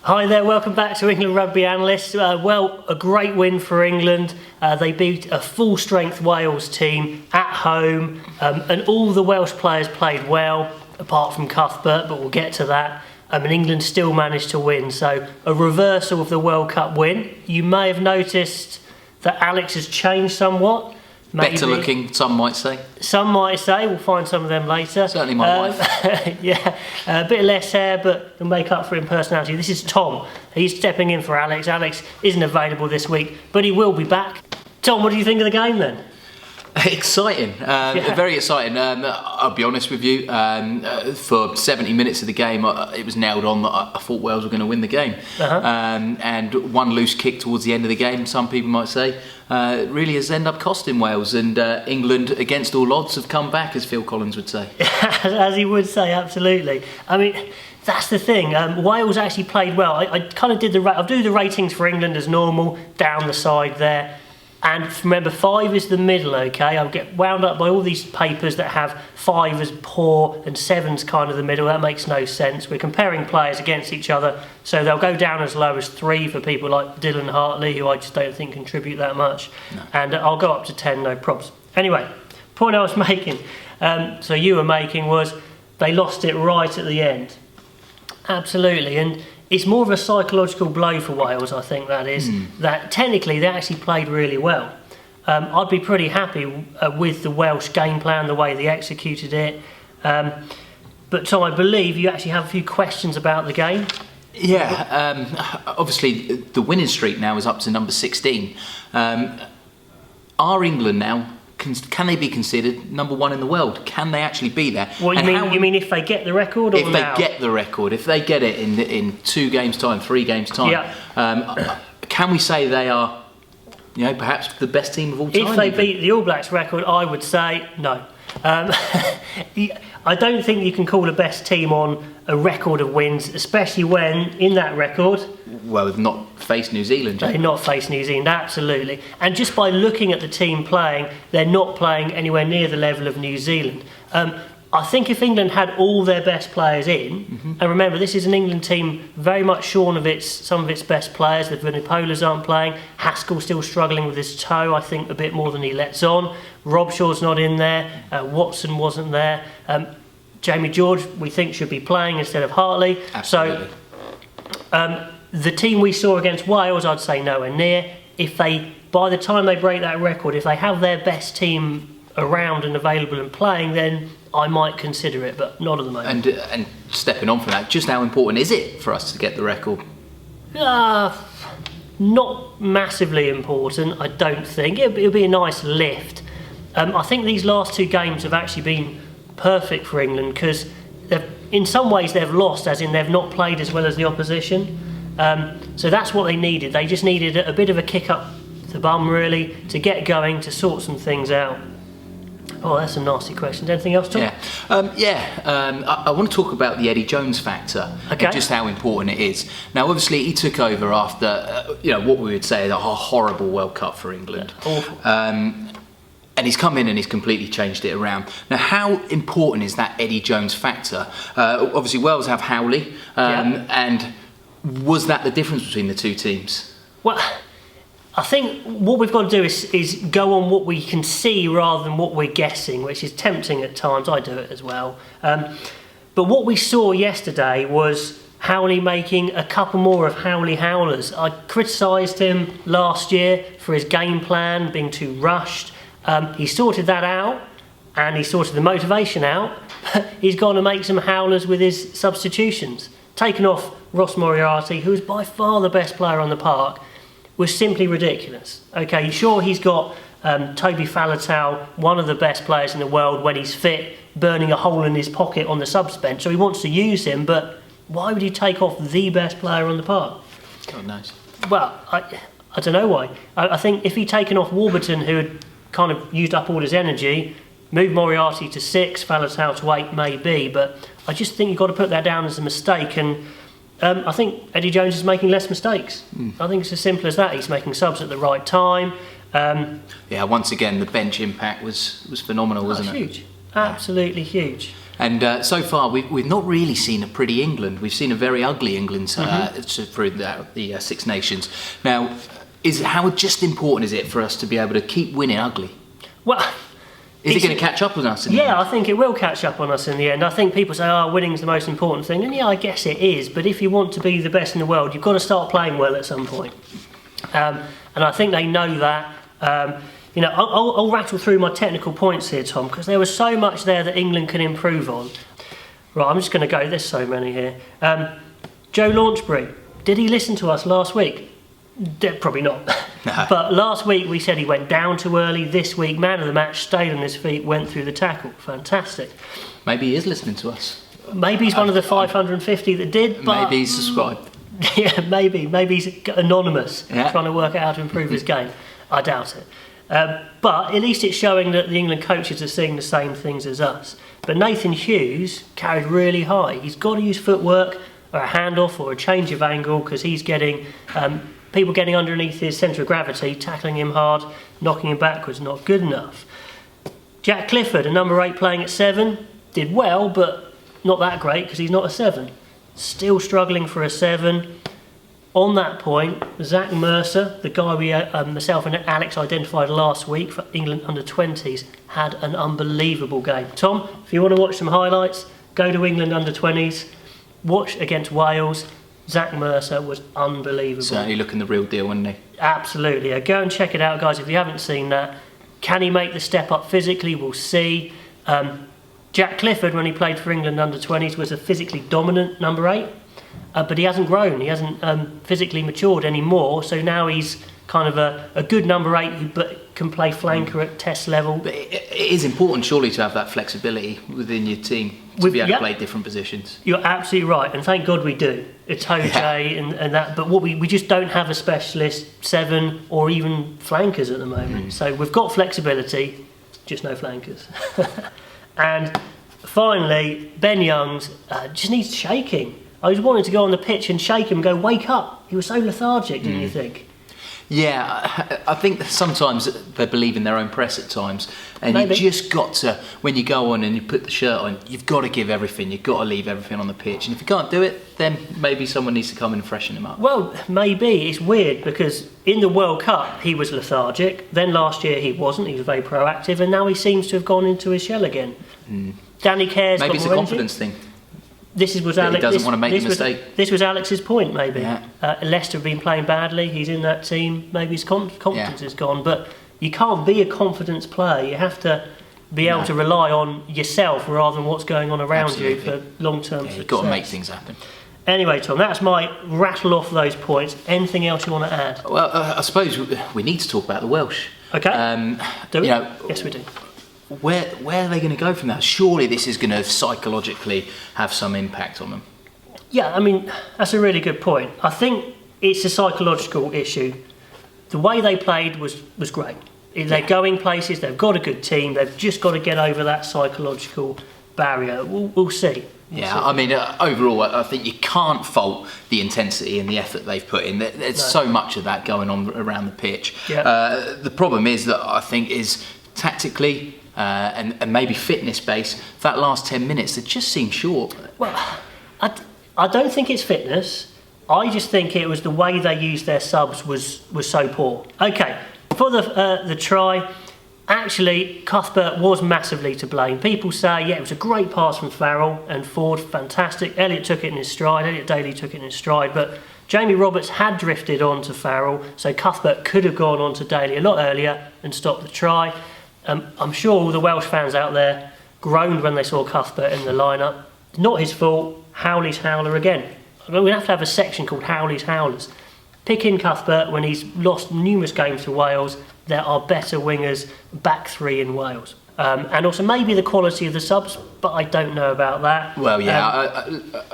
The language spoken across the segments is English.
Hi there, welcome back to England Rugby Analyst. Well, a great win for England. They beat a full-strength Wales team at home, and all the Welsh players played well, apart from Cuthbert, but we'll get to that. And England still managed to win, so a reversal of the World Cup win. You may have noticed that Alex has changed somewhat. Maybe. Better looking, some might say. Some might say, we'll find some of them later. Certainly my wife. Yeah, a bit less hair, but it'll make up for it in personality. This is Tom. He's stepping in for Alex. Alex isn't available this week, but he will be back. Tom, what do you think of the game then? Exciting, very exciting. I'll be honest with you, for 70 minutes of the game, it was nailed on that I thought Wales were going to win the game. And one loose kick towards the end of the game, some people might say, really has ended up costing Wales. And England, against all odds, have come back, as Phil Collins would say. As he would say, absolutely. I mean, that's the thing. Wales actually played well. I kind of I'll do the ratings for England as normal, down the side there. And remember, 5 is the middle, okay? I'll get wound up by all these papers that have 5 as poor and 7's kind of the middle. That makes no sense. We're comparing players against each other, so they'll go down as low as 3 for people like Dylan Hartley, who I just don't think contribute that much. No. And I'll go up to 10, no props. Anyway, point I was making, so you were making, was they lost it right at the end. Absolutely. And it's more of a psychological blow for Wales, I think that is, that technically they actually played really well. I'd be pretty happy with the Welsh game plan, the way they executed it. But Tom, I believe you actually have a few questions about the game. Yeah, obviously the winning streak now is up to number 16. Are England now, can they be considered number 1 in the world? Can they actually be there? What you mean if they get the record or if now? If they get the record, if they get it in 2 games' time, 3 games' time, yeah. Can we say they are, perhaps the best team of all time? If they beat the All Blacks record, I would say no. I don't think you can call a best team on a record of wins, especially when, in that record... Well, they've not faced New Zealand. They've not faced New Zealand, absolutely. And just by looking at the team playing, they're not playing anywhere near the level of New Zealand. I think if England had all their best players in, and remember, this is an England team very much shorn of some of its best players. The Vunipolas aren't playing. Haskell's still struggling with his toe, I think, a bit more than he lets on. Robshaw's not in there. Watson wasn't there. Jamie George, we think, should be playing instead of Hartley. Absolutely. So, the team we saw against Wales, I'd say nowhere near. By the time they break that record, if they have their best team around and available and playing, then I might consider it, but not at the moment. And stepping on from that, just how important is it for us to get the record? Not massively important, I don't think. It'll be a nice lift. I think these last 2 games have actually been perfect for England because in some ways they've lost, as in they've not played as well as the opposition. So that's what they needed. They just needed a bit of a kick up the bum, really, to get going, to sort some things out. Oh, that's a nasty question. Anything else, Tom? I want to talk about the Eddie Jones factor, and just how important it is. Now, obviously, he took over after, what we would say a horrible World Cup for England. Awful. And he's come in and he's completely changed it around. Now, how important is that Eddie Jones factor? Obviously, Wales have Howley, and was that the difference between the 2 teams? Well, I think what we've got to do is go on what we can see rather than what we're guessing, which is tempting at times. I do it as well. But what we saw yesterday was Howley making a couple more of Howley howlers. I criticised him last year for his game plan being too rushed. He sorted that out, and he sorted the motivation out. He's gone to make some howlers with his substitutions. Taken off Ross Moriarty, who is by far the best player on the park, was simply ridiculous. Okay, sure, he's got Toby Faletau, one of the best players in the world when he's fit, burning a hole in his pocket on the subs bench, so he wants to use him, but why would you take off the best player on the park? Oh, nice. Well, I don't know why. I think if he'd taken off Warburton, who had kind of used up all his energy, moved Moriarty to 6, Faletau to 8, maybe, but I just think you've got to put that down as a mistake, and I think Eddie Jones is making less mistakes. I think it's as simple as that. He's making subs at the right time. Once again, the bench impact was phenomenal, wasn't it? Huge. Absolutely huge. And so far, we've not really seen a pretty England. We've seen a very ugly England through the Six Nations. Now, how just important is it for us to be able to keep winning ugly? Well, is it going to catch up on us in the end? I think it will catch up on us in the end. I think people say, winning's the most important thing. And I guess it is. But if you want to be the best in the world, you've got to start playing well at some point. And I think they know that. I'll rattle through my technical points here, Tom, because there was so much there that England can improve on. Right, I'm just going to go, there's so many here. Joe Launchbury, did he listen to us last week? Probably not. No. But last week we said he went down too early. This week, man of the match, stayed on his feet, went through the tackle. Fantastic. Maybe he is listening to us. Maybe he's one of the 550 that did. But maybe he's subscribed. Yeah, maybe he's anonymous, trying to work out how to improve his game. I doubt it. But at least it's showing that the England coaches are seeing the same things as us. But Nathan Hughes carried really high. He's got to use footwork or a handoff or a change of angle, because he's getting people getting underneath his centre of gravity, tackling him hard, knocking him backwards, not good enough. Jack Clifford, a number 8 playing at 7, did well, but not that great because he's not a 7. Still struggling for a 7. On that point, Zach Mercer, the guy myself and Alex identified last week for England under-20s, had an unbelievable game. Tom, if you want to watch some highlights, go to England under-20s, watch against Wales. Zach Mercer was unbelievable. Certainly looking the real deal, wasn't he? Absolutely. Go and check it out, guys, if you haven't seen that. Can he make the step up physically? We'll see. Jack Clifford, when he played for England under-20s, was a physically dominant number 8. But he hasn't grown, he hasn't physically matured anymore, so now he's kind of a good number 8 but can play flanker at test level. But it is important surely to have that flexibility within your team to be able to play different positions. You're absolutely right, and thank God we do. It's Jose and that, but what we just don't have a specialist 7 or even flankers at the moment. So we've got flexibility, just no flankers. And finally, Ben Youngs just needs shaking. I just wanted to go on the pitch and shake him and go, wake up. He was so lethargic, didn't you think? Yeah, I think that sometimes they believe in their own press at times. And Maybe. You just got to, when you go on and you put the shirt on, you've got to give everything. You've got to leave everything on the pitch. And if you can't do it, then maybe someone needs to come and freshen him up. Well, maybe. It's weird because in the World Cup, he was lethargic. Then last year, he wasn't. He was very proactive. And now he seems to have gone into his shell again. Danny Care's maybe got it's a more confidence energy. thing. He doesn't want to make a mistake. This was Alex's point, maybe. Yeah. Leicester have been playing badly. He's in that team. Maybe his confidence is gone. But you can't be a confidence player. You have to be able to rely on yourself rather than what's going on around you for long-term success. You've got to make things happen. Anyway, Tom, that's my rattle off those points. Anything else you want to add? Well, I suppose we need to talk about the Welsh. Okay. Do we? Yes, we do. Where are they going to go from that? Surely this is going to psychologically have some impact on them. Yeah, I mean, that's a really good point. I think it's a psychological issue. The way they played was great. They're going places, they've got a good team, they've just got to get over that psychological barrier. We'll see. I mean, overall, I think you can't fault the intensity and the effort they've put in. There's so much of that going on around the pitch. Yeah. The problem is that I think is tactically and maybe fitness based, that last 10 minutes, it just seemed short. Well, I don't think it's fitness. I just think it was the way they used their subs was so poor. Okay, for the try, actually, Cuthbert was massively to blame. People say, it was a great pass from Farrell and Ford, fantastic. Elliott took it in his stride, Elliott Daly took it in his stride, but Jamie Roberts had drifted on to Farrell, so Cuthbert could have gone on to Daly a lot earlier and stopped the try. I'm sure all the Welsh fans out there groaned when they saw Cuthbert in the lineup. Not his fault. Howley's howler again. We'll have to have a section called Howley's howlers. Pick in Cuthbert when he's lost numerous games to Wales. There are better wingers, back 3 in Wales. And also maybe the quality of the subs, but I don't know about that. Well,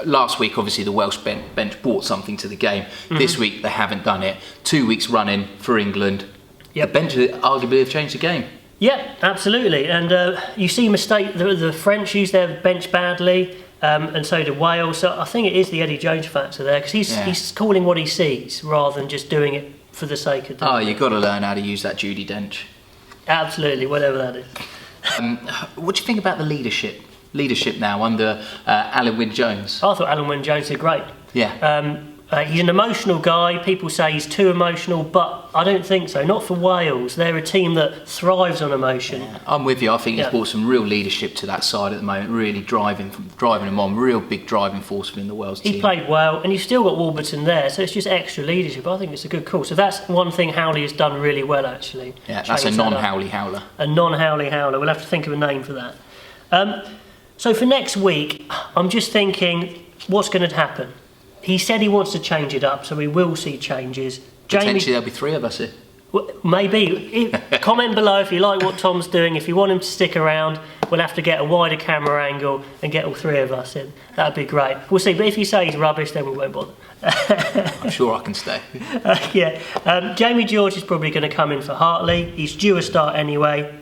last week, obviously, the Welsh bench brought something to the game. This week, they haven't done it. 2 weeks running for England. The bench arguably have changed the game. Yeah, absolutely. And you see the French use their bench badly, and so did Wales. So I think it is the Eddie Jones factor there, because he's calling what he sees rather than just doing it for the sake of doing it. You've got to learn how to use that Judi Dench. Absolutely, whatever that is. What do you think about the leadership leadership now under Alan Wynne-Jones. I thought Alan Wynne-Jones did great. Yeah. He's an emotional guy. People say he's too emotional, but I don't think so. Not for Wales. They're a team that thrives on emotion. Yeah, I'm with you. I think he's brought some real leadership to that side at the moment, really driving them on. Real big driving force within the Wales team. He played well, and you've still got Warburton there, so it's just extra leadership. I think it's a good call. So that's one thing Howley has done really well, actually. Yeah, that's a non-Howley howler. A non-Howley howler. We'll have to think of a name for that. So for next week, I'm just thinking, what's going to happen? He said he wants to change it up, so we will see changes. Potentially there'll be 3 of us here. Well, maybe. Comment below if you like what Tom's doing. If you want him to stick around, we'll have to get a wider camera angle and get all 3 of us in. That'd be great. We'll see. But if you say he's rubbish, then we won't bother. I'm sure I can stay. Jamie George is probably going to come in for Hartley. He's due a start anyway.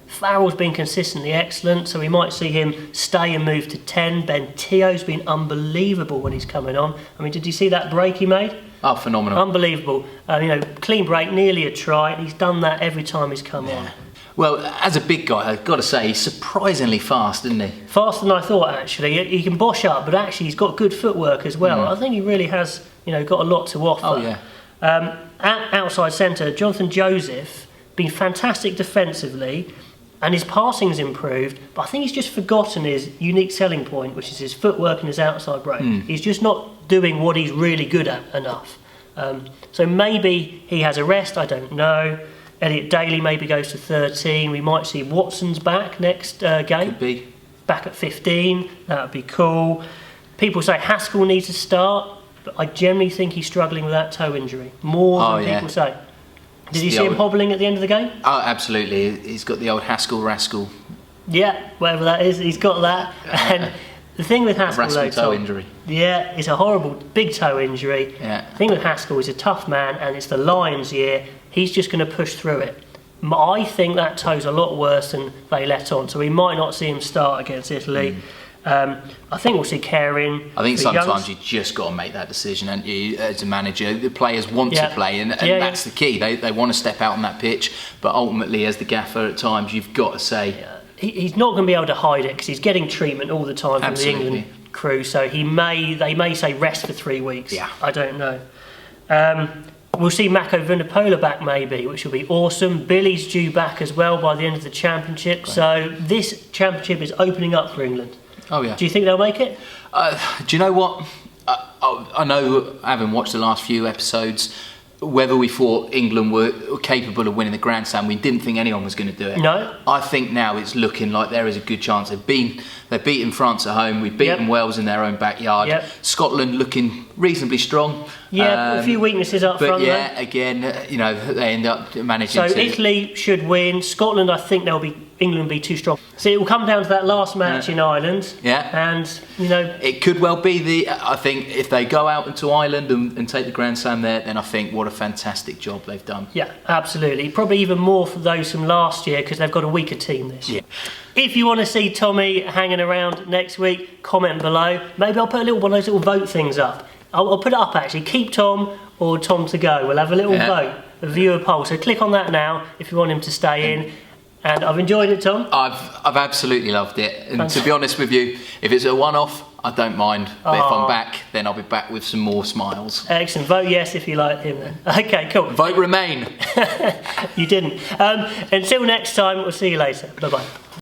Farrell's been consistently excellent, so we might see him stay and move to 10. Ben Teo's been unbelievable when he's coming on. I mean, did you see that break he made? Oh, phenomenal. Unbelievable. Clean break, nearly a try. He's done that every time he's come on. Well, as a big guy, I've got to say, he's surprisingly fast, isn't he? Faster than I thought, actually. He can bosh up, but actually he's got good footwork as well. I think he really has, got a lot to offer. Oh, yeah. At outside centre, Jonathan Joseph, been fantastic defensively, and his passing's improved, but I think he's just forgotten his unique selling point, which is his footwork and his outside break. He's just not doing what he's really good at enough. So maybe he has a rest, I don't know. Elliot Daly maybe goes to 13. We might see Watson's back next game. Could be. Back at 15, that would be cool. People say Haskell needs to start, but I generally think he's struggling with that toe injury, more than people say. Did you see him hobbling at the end of the game? Oh, absolutely. He's got the old Haskell rascal. Yeah, whatever that is, he's got that. And the thing with Haskell, though, toe injury. Yeah, it's a horrible big toe injury. Yeah. The thing with Haskell, he's a tough man, and it's the Lions' year. He's just going to push through it. I think that toe's a lot worse than they let on, so we might not see him start against Italy. I think we'll see Caring. I think sometimes you just got to make that decision, and you, as a manager, the players want to play, and that's the key. They want to step out on that pitch, but ultimately, as the gaffer, at times you've got to say he's not going to be able to hide it because he's getting treatment all the time from the England crew. So they may say rest for 3 weeks. Yeah. I don't know. We'll see Mako Vunipola back maybe, which will be awesome. Billy's due back as well by the end of the championship. Great. So this championship is opening up for England. Oh yeah. Do you think they'll make it? Do you know what? I know, having watched the last few episodes, whether we thought England were capable of winning the Grand Slam, we didn't think anyone was going to do it. No. I think now it's looking like there is a good chance. They've beaten France at home. We've beaten Wales in their own backyard. Scotland looking reasonably strong. A few weaknesses up front. But again, they end up managing. So Italy should win. Scotland, I think England will be too strong. So it will come down to that last match in Ireland. Yeah. And it could well be I think if they go out into Ireland and take the Grand Slam there, then I think what a fantastic job they've done. Yeah, absolutely. Probably even more for those from last year because they've got a weaker team this year. If you want to see Tommy hanging around next week, comment below. Maybe I'll put one of those little vote things up. I'll put it up actually. Keep Tom or Tom to go. We'll have a little vote, a viewer poll. So click on that now if you want him to stay in. And I've enjoyed it, Tom. I've absolutely loved it. And to be honest with you, if it's a one-off, I don't mind. But if I'm back, then I'll be back with some more smiles. Excellent. Vote yes if you like him then. Okay, cool. Vote Remain. You didn't. Until next time, we'll see you later. Bye-bye.